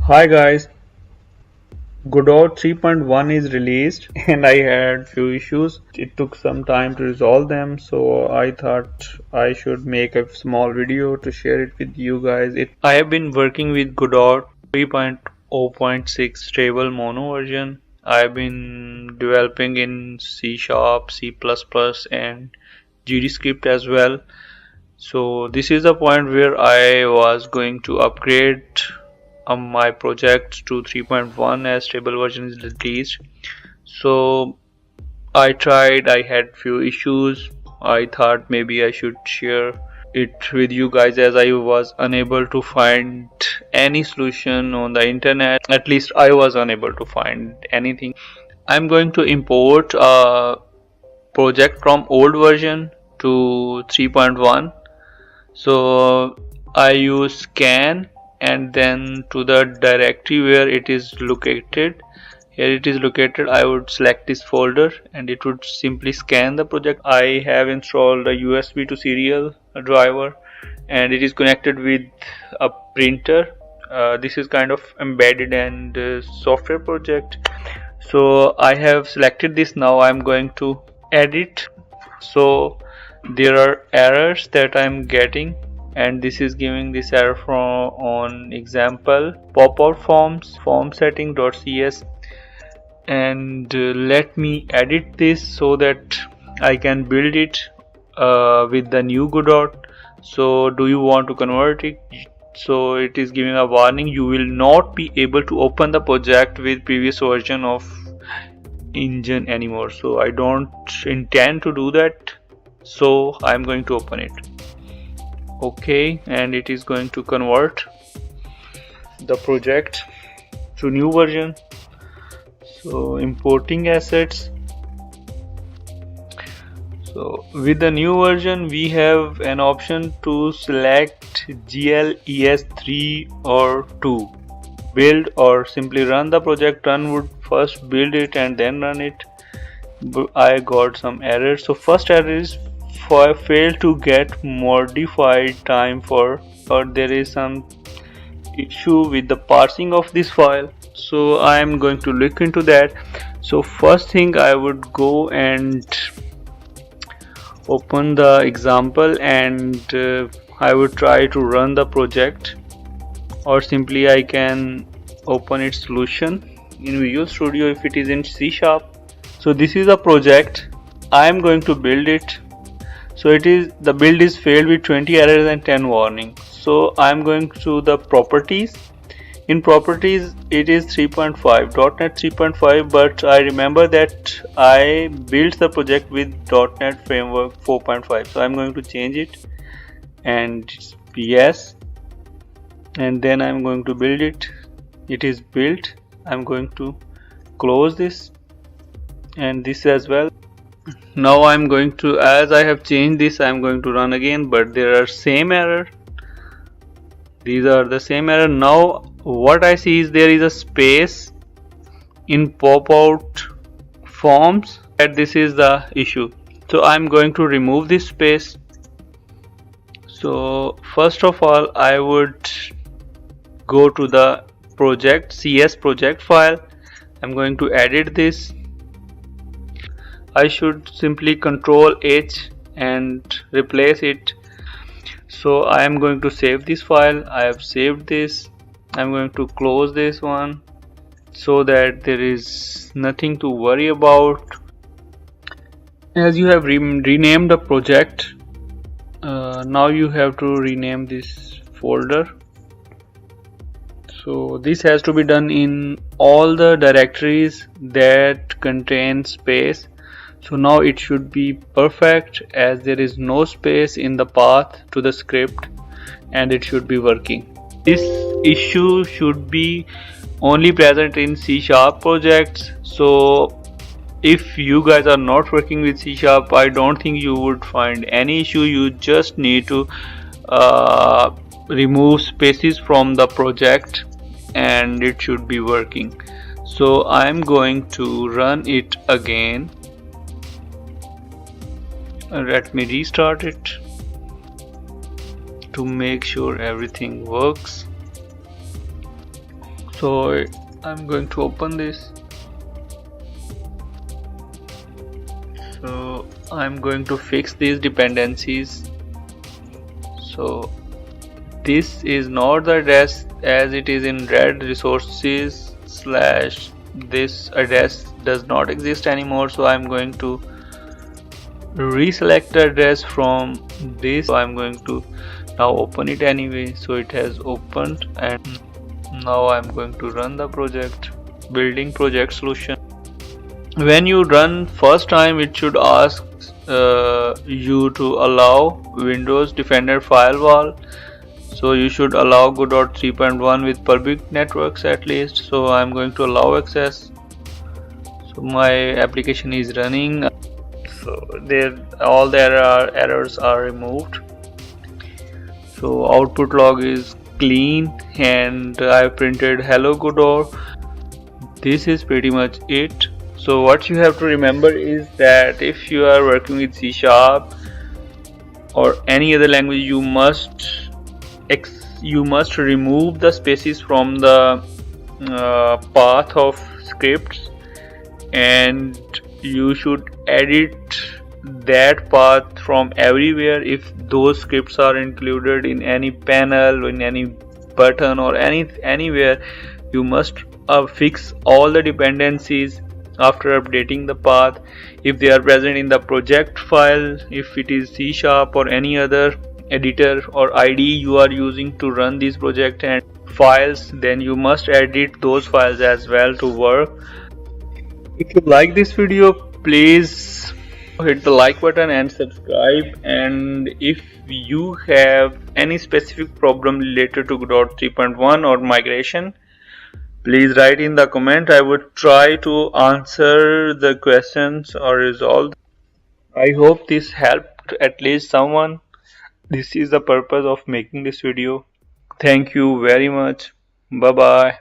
Hi guys, Godot 3.1 is released and I had few issues. It took some time to resolve them, so I thought I should make a small video to share it with you guys. I have been working with Godot 3.0.6 stable mono version. I have been developing in C Sharp, C++ and GDScript as well. So this is the point where I was going to upgrade my project to 3.1 as stable version is released. So I tried, I had few issues. I thought maybe I should share it with you guys as I was unable to find any solution on the internet. At least I was unable to find anything. I'm going to import a project from old version to 3.1. So I use scan and then to the directory where it is located. Here it is located. I would select this folder and it would simply scan the project. I have installed a USB to serial driver and it is connected with a printer. This is kind of embedded and software project. So I have selected this. Now I'm going to edit. So there are errors that I'm getting, and this is giving this error from on example pop-out form setting.cs, and let me edit this so that I can build it with the new Godot. So do you want to convert it? So it is giving a warning, you will not be able to open the project with previous version of engine anymore. So I don't intend to do that, so I'm going to open it. Okay, and it is going to convert the project to new version. So importing assets. So with the new version we have an option to select GLES3 or 2, build or simply run the project. Run would first build it and then run it. I got some errors. So first error is failed to get modified time for, or there is some issue with the parsing of this file. So I am going to look into that. So first thing, I would go and open the example and I would try to run the project, or simply I can open its solution in Visual Studio if it is in C Sharp. So this is a project. I am going to build it. So it is, the build is failed with 20 errors and 10 warnings. So I am going to the properties. In properties it is 3.5, .NET 3.5, but I remember that I built the project with .NET framework 4.5. So I'm going to change it and yes, and then I'm going to build it. It is built. I'm going to close this and this as well. Now I'm going to, as I have changed this, I'm going to run again, but there are same error. These are the same error. Now what I see is there is a space in pop-out forms, and this is the issue. So I'm going to remove this space. So first of all I would go to the project CS project file. I'm going to edit this. I should simply Control H and replace it. So I am going to save this file. I have saved this. I'm going to close this one so that there is nothing to worry about. As you have renamed the project, now you have to rename this folder. So this has to be done in all the directories that contain space. So now it should be perfect, as there is no space in the path to the script, and it should be working. This issue should be only present in C Sharp projects. So if you guys are not working with C Sharp, I don't think you would find any issue. You just need to remove spaces from the project and it should be working. So I'm going to run it again. Let me restart it to make sure everything works. So I'm going to open this. So I'm going to fix these dependencies. So this is not the address as it is in red resources slash this address does not exist anymore. So I'm going to reselect the address from this. So I'm going to now open it anyway. So it has opened, and now I'm going to run the project. Building project solution. When you run first time, it should ask you to allow Windows Defender firewall. So you should allow Godot 3.1 with public networks at least. So I'm going to allow access. So my application is running. So there all the errors are removed. So output log is clean, and I printed hello Godot. This is pretty much it. So what you have to remember is that if you are working with C# or any other language, you must remove the spaces from the path of scripts, and you should edit that path from everywhere. If those scripts are included in any panel, in any button, or anywhere, you must fix all the dependencies after updating the path. If they are present in the project file, if it is C# or any other editor or IDE you are using to run this project and files, then you must edit those files as well to work. If you like this video, please hit the like button and subscribe. And if you have any specific problem related to Godot 3.1 or migration, please write in the comment. I would try to answer the questions or resolve. I hope this helped at least someone. This is the purpose of making this video. Thank you very much. Bye bye.